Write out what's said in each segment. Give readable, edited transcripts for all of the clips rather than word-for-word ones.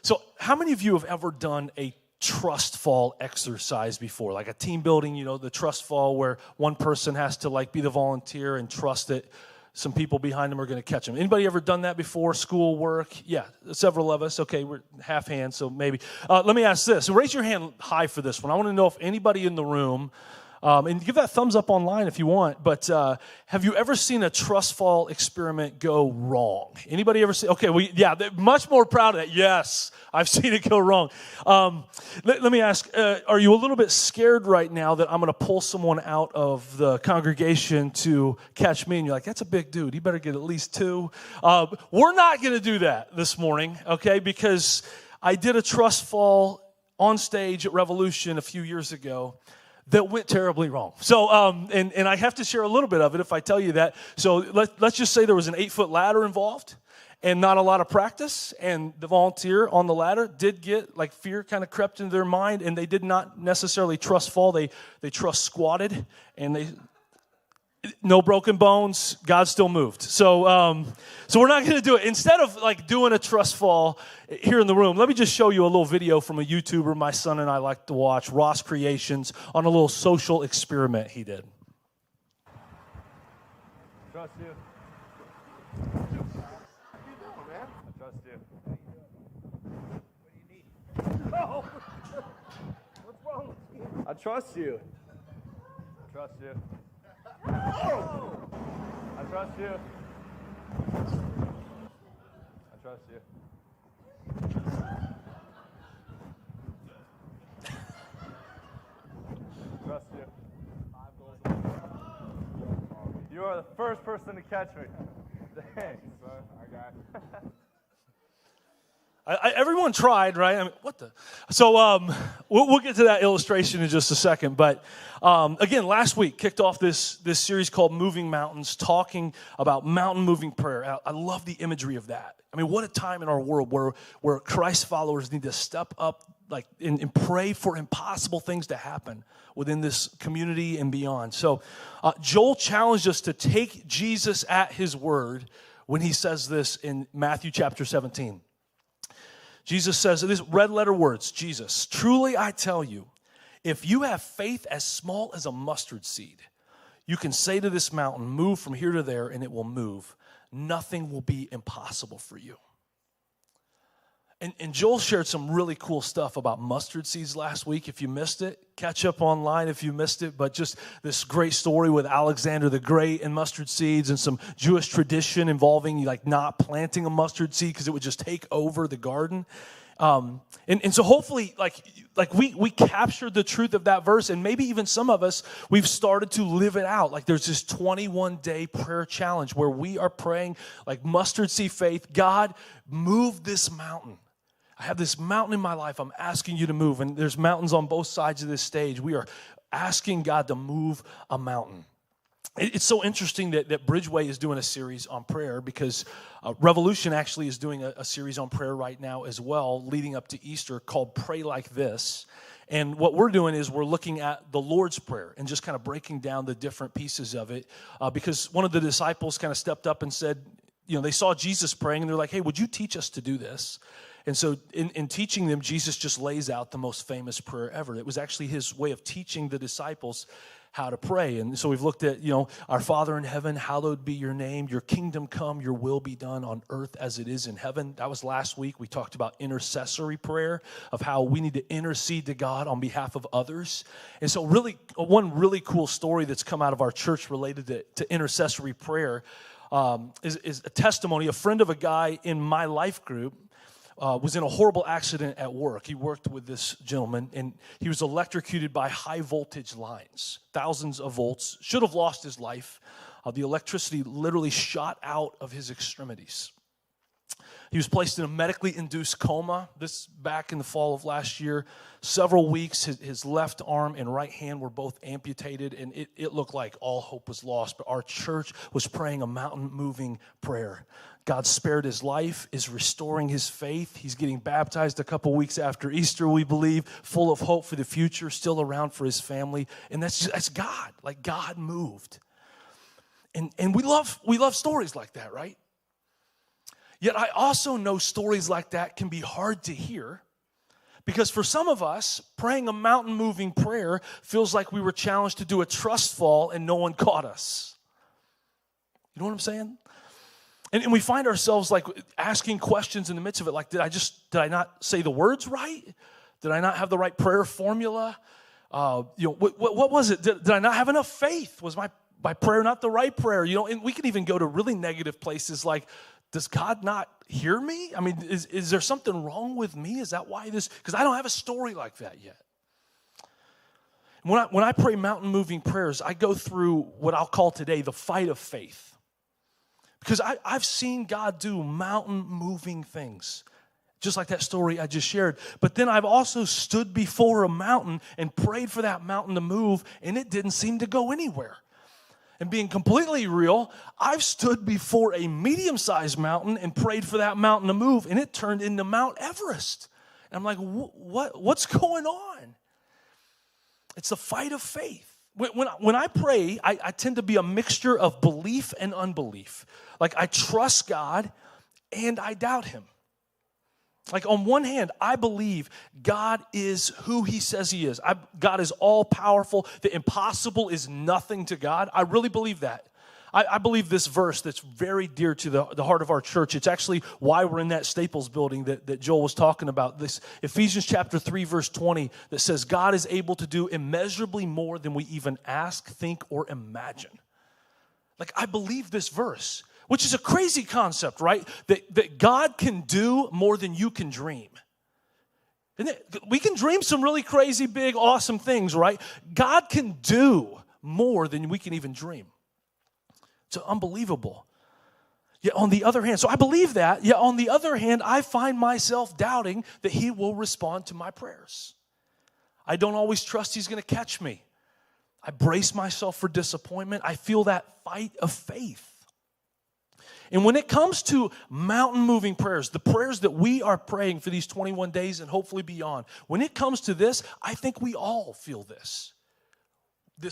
So how many of you have ever done a trust fall exercise before? Like a team building, the trust fall where one person has to like be the volunteer and trust that some people behind them are going to catch them. Anybody ever done that before? School, work? Yeah, several of us. Okay, we're half hands, so maybe. Let me ask this. So raise your hand high for this one. I want to know if anybody in the room, and give that thumbs up online if you want, but have you ever seen a trust fall experiment go wrong? Anybody ever see? Okay, they're much more proud of that. Yes, I've seen it go wrong. Let me ask, are you a little bit scared right now that I'm going to pull someone out of the congregation to catch me? And you're like, that's a big dude. He better get at least 2. We're not going to do that this morning, okay, because I did a trust fall on stage at Revolution a few years ago that went terribly wrong. So, and I have to share a little bit of it if I tell you that. So let's just say there was an 8-foot ladder involved and not a lot of practice. And the volunteer on the ladder did get, like, fear kind of crept into their mind, and they did not necessarily trust fall. They trust squatted, and no broken bones. God still moved. So we're not going to do it. Instead of like doing a trust fall here in the room, let me just show you a little video from a YouTuber my son and I like to watch, Ross Creations, on a little social experiment he did. Trust you. What do you know, man? I trust you. What do you need? No. What's wrong with you? I trust you. I trust you. I trust you. I trust you. I trust you. You are the first person to catch me. Thanks, son. I got it. Everyone tried, right? I mean, what the? So we'll get to that illustration in just a second. But again, last week kicked off this series called Moving Mountains, talking about mountain moving prayer. I love the imagery of that. I mean, what a time in our world where Christ followers need to step up, like, and pray for impossible things to happen within this community and beyond. So Joel challenged us to take Jesus at his word when he says this in Matthew chapter 17. Jesus says, these red letter words, Jesus, truly I tell you, if you have faith as small as a mustard seed, you can say to this mountain, move from here to there, and it will move. Nothing will be impossible for you. And Joel shared some really cool stuff about mustard seeds last week. If you missed it, catch up online if you missed it. But just this great story with Alexander the Great and mustard seeds, and some Jewish tradition involving like not planting a mustard seed because it would just take over the garden. And so hopefully like we captured the truth of that verse, and maybe even some of us, we've started to live it out. Like there's this 21-day prayer challenge where we are praying like mustard seed faith. God, move this mountain. I have this mountain in my life I'm asking you to move. And there's mountains on both sides of this stage. We are asking God to move a mountain. It's so interesting that Bridgeway is doing a series on prayer, because Revolution actually is doing a series on prayer right now as well, leading up to Easter, called Pray Like This. And what we're doing is we're looking at the Lord's Prayer and just kind of breaking down the different pieces of it, because one of the disciples kind of stepped up and said, they saw Jesus praying, and they're like, hey, would you teach us to do this? And so in teaching them, Jesus just lays out the most famous prayer ever. It was actually his way of teaching the disciples how to pray. And so we've looked at, our Father in heaven, hallowed be your name, your kingdom come, your will be done on earth as it is in heaven. That was last week. We talked about intercessory prayer, of how we need to intercede to God on behalf of others. And so one really cool story that's come out of our church related to intercessory prayer is a testimony. A friend of a guy in my life group was in a horrible accident at work. He worked with this gentleman, and he was electrocuted by high voltage lines, thousands of volts, should have lost his life. The electricity literally shot out of his extremities. He was placed in a medically induced coma, this back in the fall of last year. Several weeks, his left arm and right hand were both amputated, and it looked like all hope was lost. But our church was praying a mountain-moving prayer. God spared his life, is restoring his faith. He's getting baptized a couple weeks after Easter, we believe, full of hope for the future, still around for his family. And that's God. Like, God moved. And we love stories like that, right? Yet I also know stories like that can be hard to hear, because for some of us, praying a mountain-moving prayer feels like we were challenged to do a trust fall and no one caught us. You know what I'm saying? And we find ourselves like asking questions in the midst of it, like, did I not say the words right? Did I not have the right prayer formula? What was it? Did I not have enough faith? Was my prayer not the right prayer? And we can even go to really negative places like, does God not hear me? I mean, is there something wrong with me? Is that why this? Because I don't have a story like that yet. When I pray mountain-moving prayers, I go through what I'll call today the fight of faith. Because I've seen God do mountain-moving things, just like that story I just shared. But then I've also stood before a mountain and prayed for that mountain to move, and it didn't seem to go anywhere. And being completely real, I've stood before a medium-sized mountain and prayed for that mountain to move, and it turned into Mount Everest. And I'm like, what's going on? It's a fight of faith. When I pray, I tend to be a mixture of belief and unbelief. Like, I trust God and I doubt him. Like, on one hand, I believe God is who he says he is. God is all-powerful. The impossible is nothing to God. I really believe that. I believe this verse that's very dear to the heart of our church. It's actually why we're in that Staples building that Joel was talking about. This Ephesians chapter 3, verse 20, that says, God is able to do immeasurably more than we even ask, think, or imagine. Like, I believe this verse, which is a crazy concept, right? That God can do more than you can dream. We can dream some really crazy, big, awesome things, right? God can do more than we can even dream. It's unbelievable. Yet on the other hand, so I believe that, yet on the other hand, I find myself doubting that he will respond to my prayers. I don't always trust he's going to catch me. I brace myself for disappointment. I feel that fight of faith. And when it comes to mountain-moving prayers, the prayers that we are praying for these 21 days and hopefully beyond, when it comes to this, I think we all feel this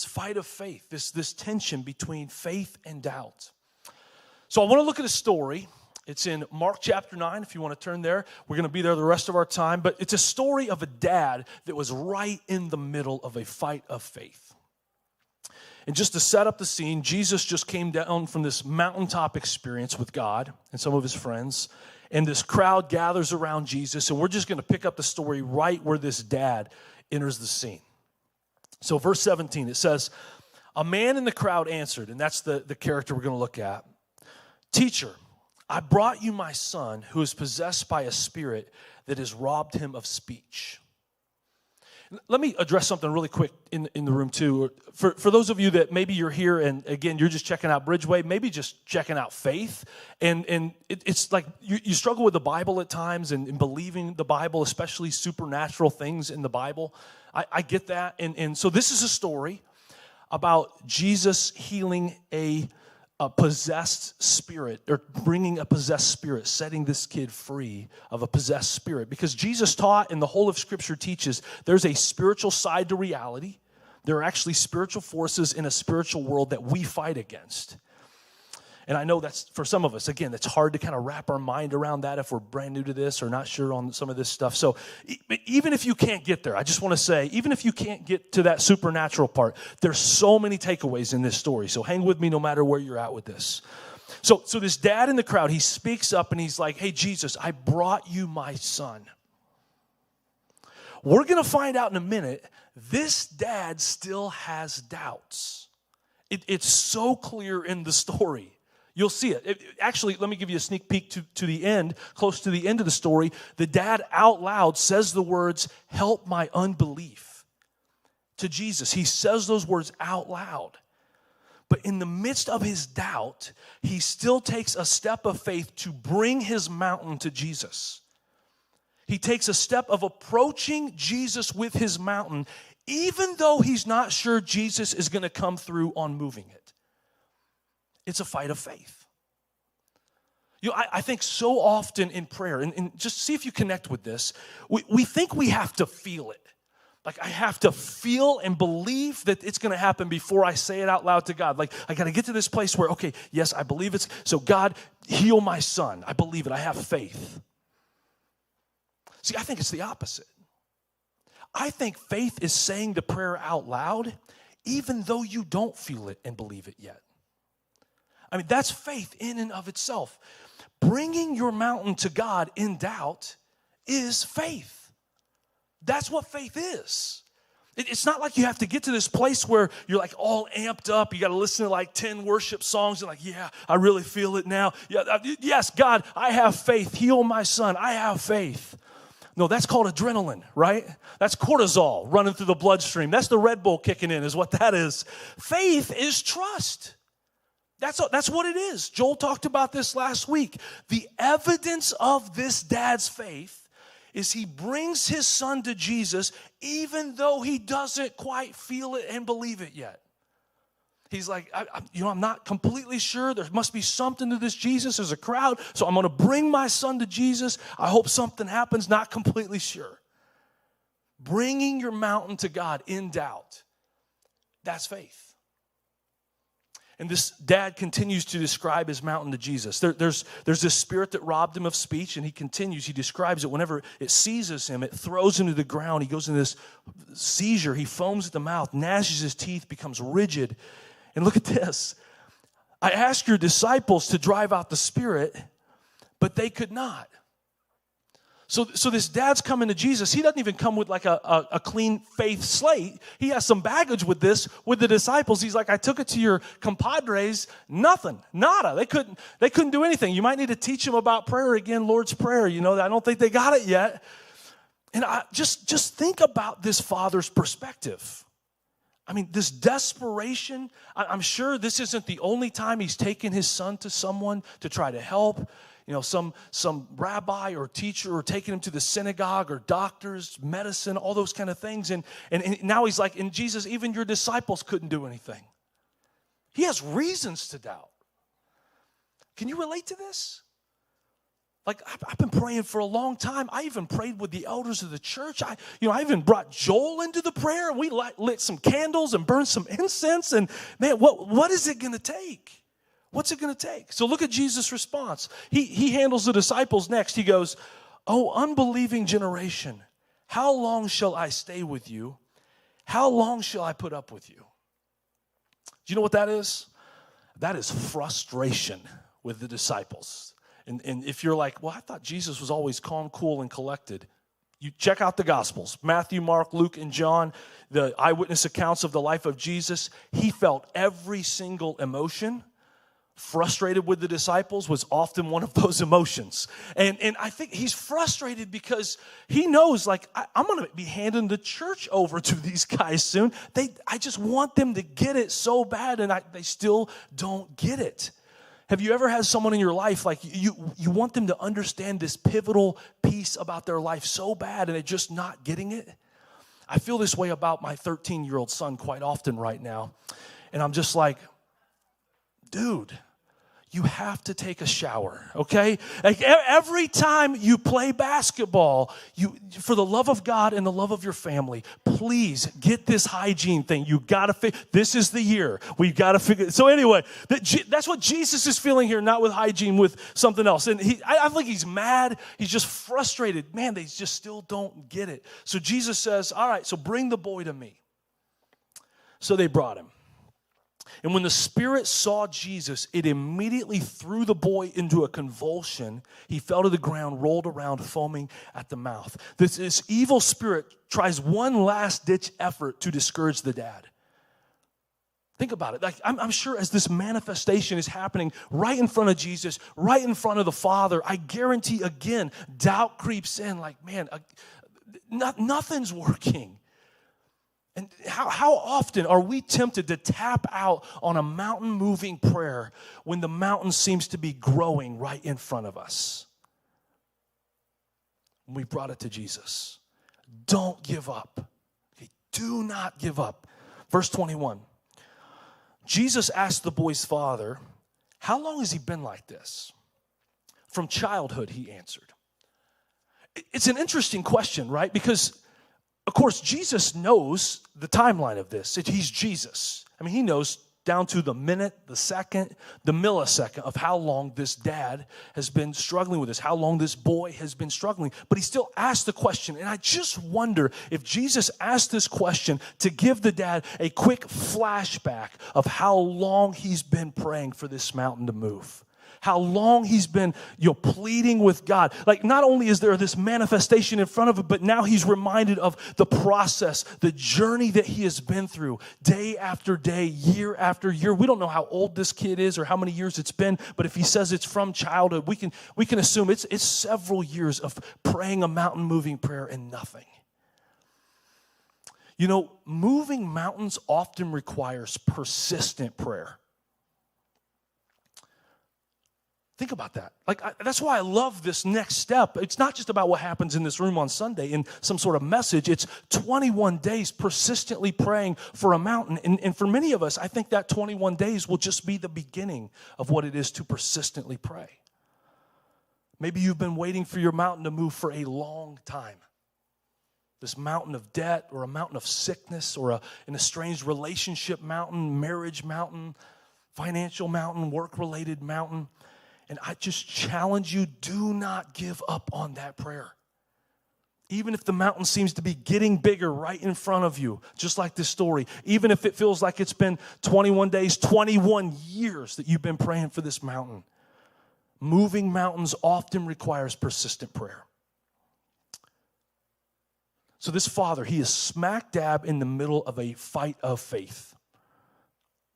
fight of faith, this tension between faith and doubt. So I want to look at a story. It's in Mark chapter 9, if you want to turn there. We're going to be there the rest of our time. But it's a story of a dad that was right in the middle of a fight of faith. And just to set up the scene, Jesus just came down from this mountaintop experience with God and some of his friends. And this crowd gathers around Jesus. And we're just going to pick up the story right where this dad enters the scene. So verse 17, it says, a man in the crowd answered, and that's the character we're going to look at. Teacher, I brought you my son who is possessed by a spirit that has robbed him of speech. Let me address something really quick in the room too. For those of you that maybe you're here and again, you're just checking out Bridgeway, maybe just checking out faith. And it's like you struggle with the Bible at times and believing the Bible, especially supernatural things in the Bible. I get that. And so this is a story about Jesus healing a possessed spirit, or bringing a possessed spirit, setting this kid free of a possessed spirit. Because Jesus taught, and the whole of Scripture teaches, there's a spiritual side to reality. There are actually spiritual forces in a spiritual world that we fight against. And I know that's, for some of us, again, it's hard to kind of wrap our mind around that if we're brand new to this or not sure on some of this stuff. So even if you can't get there, I just want to say, even if you can't get to that supernatural part, there's so many takeaways in this story. So hang with me no matter where you're at with this. So this dad in the crowd, he speaks up and he's like, hey, Jesus, I brought you my son. We're going to find out in a minute, this dad still has doubts. It's so clear in the story. You'll see it. Actually, let me give you a sneak peek to the end, close to the end of the story. The dad out loud says the words, help my unbelief, to Jesus. He says those words out loud. But in the midst of his doubt, he still takes a step of faith to bring his mountain to Jesus. He takes a step of approaching Jesus with his mountain, even though he's not sure Jesus is going to come through on moving it. It's a fight of faith. You know, I think so often in prayer, and just see if you connect with this, we think we have to feel it. Like, I have to feel and believe that it's going to happen before I say it out loud to God. Like, I got to get to this place where, okay, yes, I believe it's, so God, heal my son. I believe it. I have faith. See, I think it's the opposite. I think faith is saying the prayer out loud, even though you don't feel it and believe it yet. I mean, that's faith in and of itself. Bringing your mountain to God in doubt is faith. That's what faith is. It's not like you have to get to this place where you're like all amped up. You got to listen to like 10 worship songs and like, yeah, I really feel it now. Yeah, yes, God, I have faith. Heal my son. I have faith. No, that's called adrenaline, right? That's cortisol running through the bloodstream. That's the Red Bull kicking in is what that is. Faith is trust. That's what it is. Joel talked about this last week. The evidence of this dad's faith is he brings his son to Jesus even though he doesn't quite feel it and believe it yet. He's like, I'm not completely sure. There must be something to this Jesus. There's a crowd, so I'm going to bring my son to Jesus. I hope something happens, not completely sure. Bringing your mountain to God in doubt, that's faith. And this dad continues to describe his mountain to Jesus. There's this spirit that robbed him of speech, and he continues. He describes it. Whenever it seizes him, it throws him to the ground. He goes into this seizure. He foams at the mouth, gnashes his teeth, becomes rigid. And look at this. I asked your disciples to drive out the spirit, but they could not. So this dad's coming to Jesus. He doesn't even come with like a clean faith slate. He has some baggage with this, with the disciples. He's like, I took it to your compadres. Nothing, nada. They couldn't do anything. You might need to teach them about prayer again, Lord's Prayer. You know, I don't think they got it yet. And I just think about this father's perspective. I mean, this desperation. I'm sure this isn't the only time he's taken his son to someone to try to help. You know, some rabbi or teacher or taking him to the synagogue or doctors, medicine, all those kind of things. And now he's like, and Jesus, even your disciples couldn't do anything. He has reasons to doubt. Can you relate to this? Like, I've been praying for a long time. I even prayed with the elders of the church. I even brought Joel into the prayer. We lit some candles and burned some incense. And man, what is it going to take? What's it going to take? So look at Jesus' response. He handles the disciples next. He goes, oh, unbelieving generation, how long shall I stay with you? How long shall I put up with you? Do you know what that is? That is frustration with the disciples. And if you're like, well, I thought Jesus was always calm, cool, and collected. You check out the Gospels, Matthew, Mark, Luke, and John, the eyewitness accounts of the life of Jesus. He felt every single emotion. Frustrated with the disciples was often one of those emotions. And I think he's frustrated because he knows, like, I'm going to be handing the church over to these guys soon. I just want them to get it so bad, and they still don't get it. Have you ever had someone in your life, like, you want them to understand this pivotal piece about their life so bad, and they're just not getting it? I feel this way about my 13-year-old son quite often right now. And I'm just like, dude, you have to take a shower, okay? Like every time you play basketball, for the love of God and the love of your family, please get this hygiene thing. You got to this is the year. We've got to figure. So anyway, that's what Jesus is feeling here, not with hygiene, with something else. And I think he's mad. He's just frustrated. Man, they just still don't get it. So Jesus says, all right, so bring the boy to me. So they brought him. And when the spirit saw Jesus, it immediately threw the boy into a convulsion. He fell to the ground, rolled around, foaming at the mouth. This evil spirit tries one last-ditch effort to discourage the dad. Think about it. Like, I'm sure as this manifestation is happening right in front of Jesus, right in front of the Father, I guarantee, again, doubt creeps in. Like, man, nothing's working. And how often are we tempted to tap out on a mountain-moving prayer when the mountain seems to be growing right in front of us? We brought it to Jesus. Don't give up. Okay, do not give up. Verse 21. Jesus asked the boy's father, how long has he been like this? From childhood, he answered. It's an interesting question, right? Because Of course, Jesus knows the timeline of this. He's Jesus. I mean, he knows down to the minute, the second, the millisecond of how long this dad has been struggling with this, how long this boy has been struggling. But he still asked the question, and I just wonder if Jesus asked this question to give the dad a quick flashback of how long he's been praying for this mountain to move. How long he's been, pleading with God. Like, not only is there this manifestation in front of him, but now he's reminded of the process, the journey that he has been through day after day, year after year. We don't know how old this kid is or how many years it's been, but if he says it's from childhood, we can assume it's several years of praying a mountain-moving prayer and nothing. Moving mountains often requires persistent prayer. Think about that. That's why I love this next step. It's not just about what happens in this room on Sunday in some sort of message. It's 21 days persistently praying for a mountain. And for many of us, I think that 21 days will just be the beginning of what it is to persistently pray. Maybe you've been waiting for your mountain to move for a long time. This mountain of debt or a mountain of sickness or an estranged relationship mountain, marriage mountain, financial mountain, work-related mountain. And I just challenge you, do not give up on that prayer. Even if the mountain seems to be getting bigger right in front of you, just like this story. Even if it feels like it's been 21 days, 21 years that you've been praying for this mountain. Moving mountains often requires persistent prayer. So this father, he is smack dab in the middle of a fight of faith.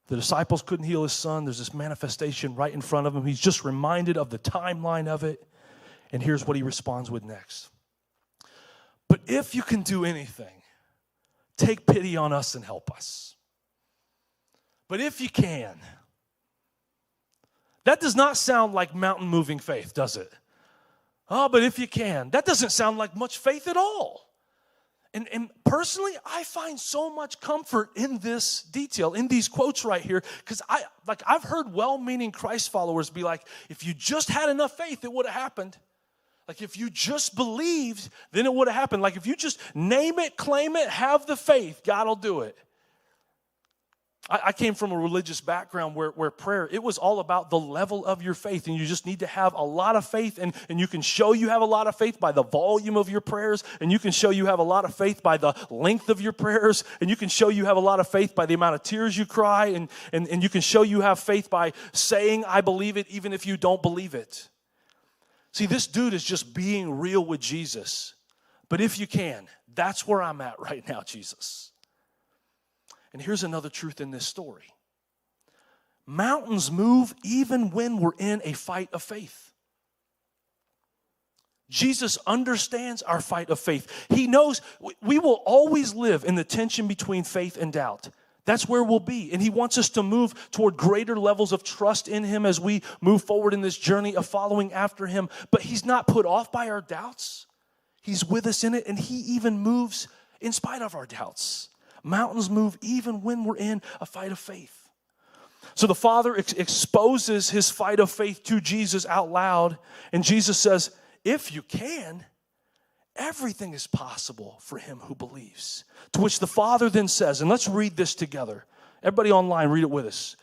The disciples couldn't heal his son. There's this manifestation right in front of him. He's just reminded of the timeline of it. And here's what he responds with next. But if you can do anything, take pity on us and help us. But if you can. That does not sound like mountain-moving faith, does it? Oh, but if you can. That doesn't sound like much faith at all. And personally, I find so much comfort in this detail, in these quotes right here, because I've heard well-meaning Christ followers be like, if you just had enough faith, it would have happened. Like, if you just believed, then it would have happened. Like, if you just name it, claim it, have the faith, God will do it. I came from a religious background where prayer, it was all about the level of your faith, and you just need to have a lot of faith, and you can show you have a lot of faith by the volume of your prayers, and you can show you have a lot of faith by the length of your prayers, and you can show you have a lot of faith by the amount of tears you cry, and you can show you have faith by saying, I believe it, even if you don't believe it. See, this dude is just being real with Jesus. But if you can, that's where I'm at right now, Jesus. And here's another truth in this story. Mountains move even when we're in a fight of faith. Jesus understands our fight of faith. He knows we will always live in the tension between faith and doubt. That's where we'll be. And he wants us to move toward greater levels of trust in him as we move forward in this journey of following after him. But he's not put off by our doubts. He's with us in it, and he even moves in spite of our doubts. Mountains move even when we're in a fight of faith. So the Father exposes his fight of faith to Jesus out loud, and Jesus says, if you can, everything is possible for him who believes. To which the Father then says, and let's read this together. Everybody online, read it with us.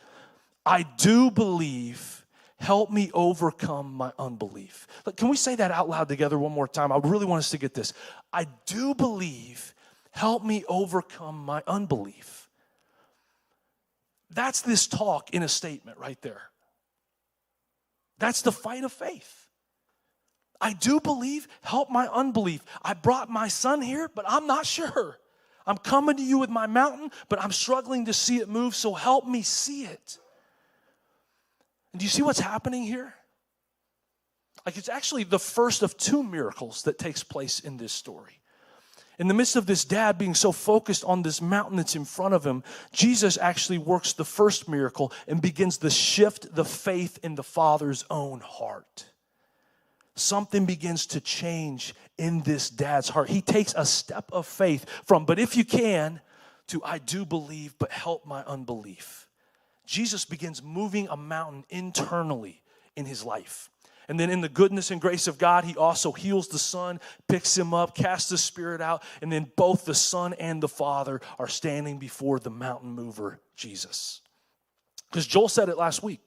I do believe, help me overcome my unbelief. Look, can we say that out loud together one more time? I really want us to get this. I do believe, help me overcome my unbelief. That's this talk in a statement right there. That's the fight of faith. I do believe, help my unbelief. I brought my son here, but I'm not sure. I'm coming to you with my mountain, but I'm struggling to see it move, so help me see it. And do you see what's happening here? Like, it's actually the first of two miracles that takes place in this story. In the midst of this dad being so focused on this mountain that's in front of him, Jesus actually works the first miracle and begins to shift the faith in the Father's own heart. Something begins to change in this dad's heart. He takes a step of faith from, but if you can, to I do believe, but help my unbelief. Jesus begins moving a mountain internally in his life. And then in the goodness and grace of God, he also heals the son, picks him up, casts the spirit out, and then both the Son and the Father are standing before the mountain mover, Jesus. Because Joel said it last week.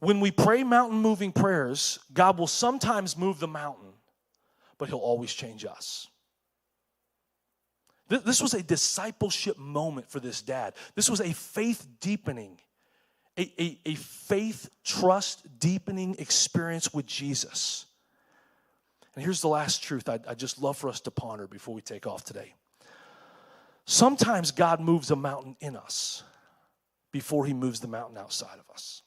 When we pray mountain moving prayers, God will sometimes move the mountain, but he'll always change us. This was a discipleship moment for this dad. This was a faith deepening, a faith trust deepening experience with Jesus. And here's the last truth I'd just love for us to ponder before we take off today. Sometimes God moves a mountain in us before he moves the mountain outside of us.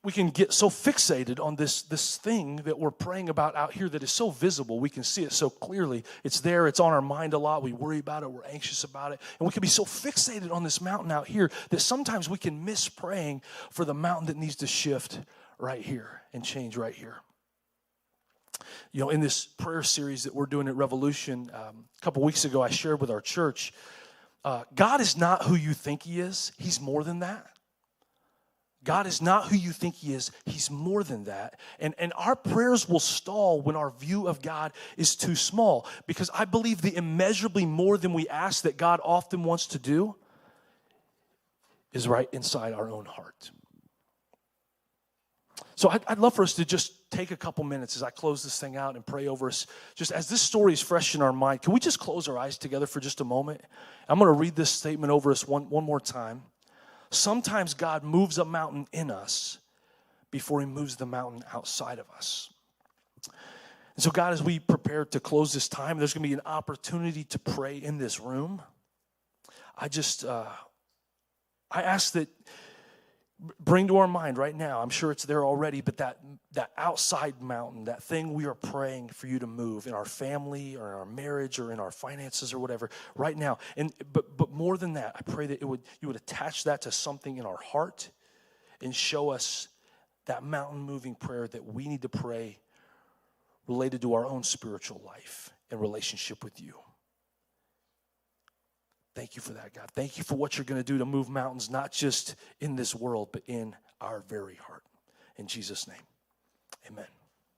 We can get so fixated on this thing that we're praying about out here that is so visible. We can see it so clearly. It's there. It's on our mind a lot. We worry about it. We're anxious about it. And we can be so fixated on this mountain out here that sometimes we can miss praying for the mountain that needs to shift right here and change right here. You know, in this prayer series that we're doing at Revolution, a couple weeks ago I shared with our church, God is not who you think he is. He's more than that. God is not who you think he is. He's more than that. And our prayers will stall when our view of God is too small, because I believe the immeasurably more than we ask that God often wants to do is right inside our own heart. So I'd love for us to just take a couple minutes as I close this thing out and pray over us. Just as this story is fresh in our mind, can we just close our eyes together for just a moment? I'm going to read this statement over us one more time. Sometimes God moves a mountain in us before he moves the mountain outside of us. And so, God, as we prepare to close this time, there's going to be an opportunity to pray in this room. I ask that, bring to our mind right now, I'm sure it's there already, but that outside mountain, that thing we are praying for you to move in our family or in our marriage or in our finances or whatever, right now. But more than that, I pray that you would attach that to something in our heart and show us that mountain moving prayer that we need to pray related to our own spiritual life and relationship with you. Thank you for that, God. Thank you for what you're going to do to move mountains, not just in this world, but in our very heart. In Jesus' name, amen.